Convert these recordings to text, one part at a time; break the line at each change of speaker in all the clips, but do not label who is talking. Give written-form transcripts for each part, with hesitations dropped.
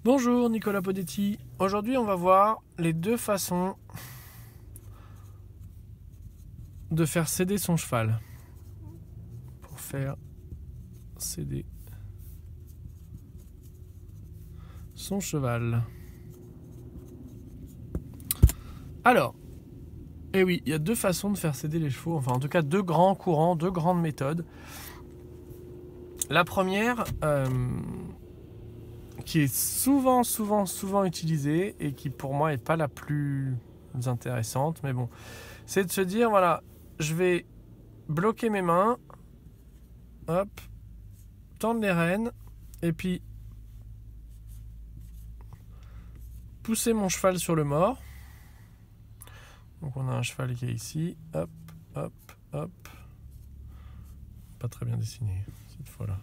Bonjour Nicolas Podetti, aujourd'hui on va voir les deux façons de faire céder son cheval. Pour faire céder son cheval. Alors, eh oui, il y a deux façons de faire céder les chevaux, enfin en tout cas deux grands courants, deux grandes méthodes. La première, qui est souvent utilisée et qui pour moi n'est pas la plus intéressante, mais bon, c'est de se dire, voilà, je vais bloquer mes mains, hop, tendre les rênes, et puis pousser mon cheval sur le mors. Donc on a un cheval qui est ici, hop, hop, hop. Pas très bien dessiné cette fois-là.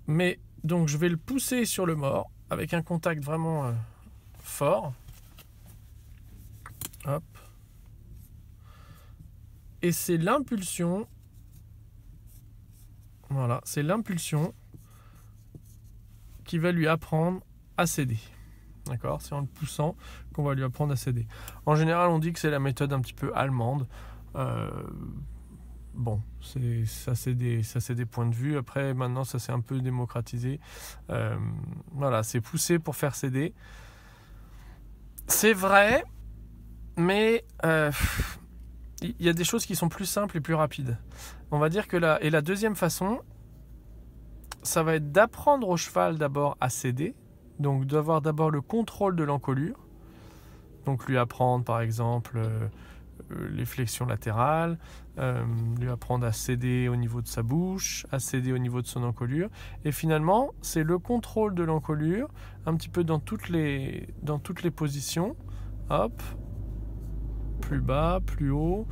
Mais donc je vais le pousser sur le mors avec un contact vraiment fort. Hop. Et c'est l'impulsion. Voilà, c'est l'impulsion qui va lui apprendre à céder. D'accord, c'est en le poussant qu'on va lui apprendre à céder. En général, on dit que c'est la méthode un petit peu allemande. Bon, ça c'est des points de vue. Après, maintenant, ça s'est un peu démocratisé. Voilà, c'est pousser pour faire céder. C'est vrai, mais il y a des choses qui sont plus simples et plus rapides. On va dire que la deuxième façon, ça va être d'apprendre au cheval d'abord à céder. Donc d'avoir d'abord le contrôle de l'encolure. Donc lui apprendre par exemple les flexions latérales, lui apprendre à céder au niveau de sa bouche, à céder au niveau de son encolure. Et finalement, c'est le contrôle de l'encolure, un petit peu dans toutes les positions. Hop, plus bas, plus haut,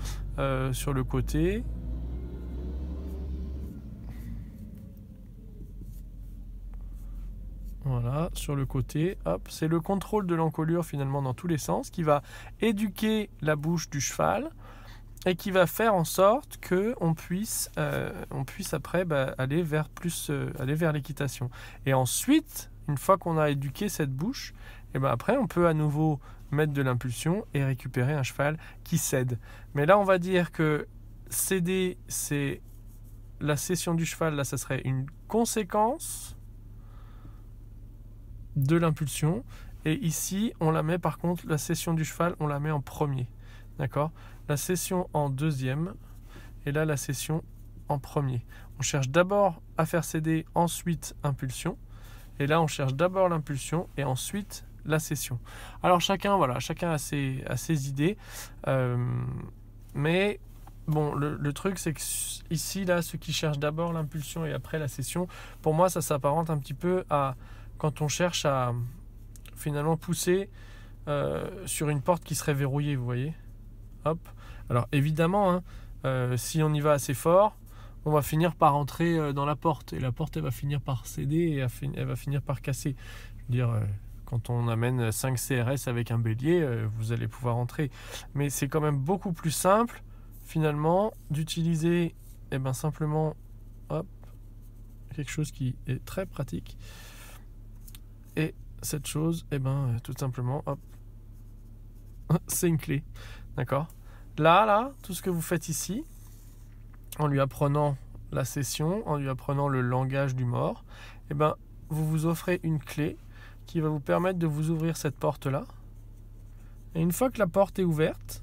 sur le côté. Voilà, sur le côté, hop, c'est le contrôle de l'encolure finalement dans tous les sens qui va éduquer la bouche du cheval et qui va faire en sorte que on puisse après aller vers l'équitation. Et ensuite, une fois qu'on a éduqué cette bouche, et après on peut à nouveau mettre de l'impulsion et récupérer un cheval qui cède. Mais là, on va dire que céder, c'est la cession du cheval. Là, ça serait une conséquence de l'impulsion, et ici on la met par contre, la cession du cheval on la met en premier, d'accord, la cession en deuxième et là la cession en premier. On cherche d'abord à faire céder, ensuite impulsion, et là on cherche d'abord l'impulsion et ensuite la cession. Alors chacun a ses idées, mais bon, le truc c'est que ici là, ceux qui cherchent d'abord l'impulsion et après la cession, pour moi ça s'apparente un petit peu à quand on cherche à finalement pousser sur une porte qui serait verrouillée, vous voyez. Hop. Alors évidemment, si on y va assez fort, on va finir par entrer dans la porte. Et la porte, elle va finir par céder et elle va finir par casser. Je veux dire, quand on amène 5 CRS avec un bélier, vous allez pouvoir entrer. Mais c'est quand même beaucoup plus simple, finalement, d'utiliser simplement hop, quelque chose qui est très pratique. Et cette chose, tout simplement, hop, c'est une clé, d'accord. Là, tout ce que vous faites ici, en lui apprenant la cession, en lui apprenant le langage du mors, vous vous offrez une clé qui va vous permettre de vous ouvrir cette porte-là. Et une fois que la porte est ouverte,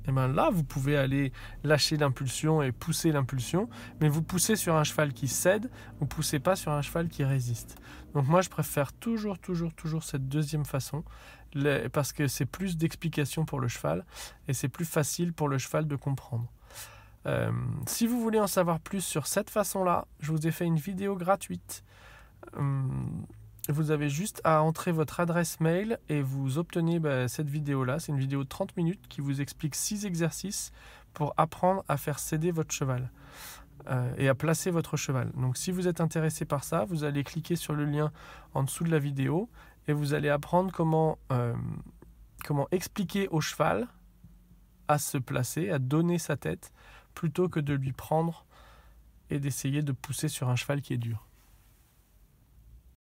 là, vous pouvez aller lâcher l'impulsion et pousser l'impulsion, mais vous poussez sur un cheval qui cède, vous ne poussez pas sur un cheval qui résiste. Donc moi, je préfère toujours cette deuxième façon, parce que c'est plus d'explication pour le cheval, et c'est plus facile pour le cheval de comprendre. Si vous voulez en savoir plus sur cette façon-là, je vous ai fait une vidéo gratuite. Vous avez juste à entrer votre adresse mail et vous obtenez cette vidéo-là. C'est une vidéo de 30 minutes qui vous explique 6 exercices pour apprendre à faire céder votre cheval et à placer votre cheval. Donc si vous êtes intéressé par ça, vous allez cliquer sur le lien en dessous de la vidéo et vous allez apprendre comment expliquer au cheval à se placer, à donner sa tête, plutôt que de lui prendre et d'essayer de pousser sur un cheval qui est dur.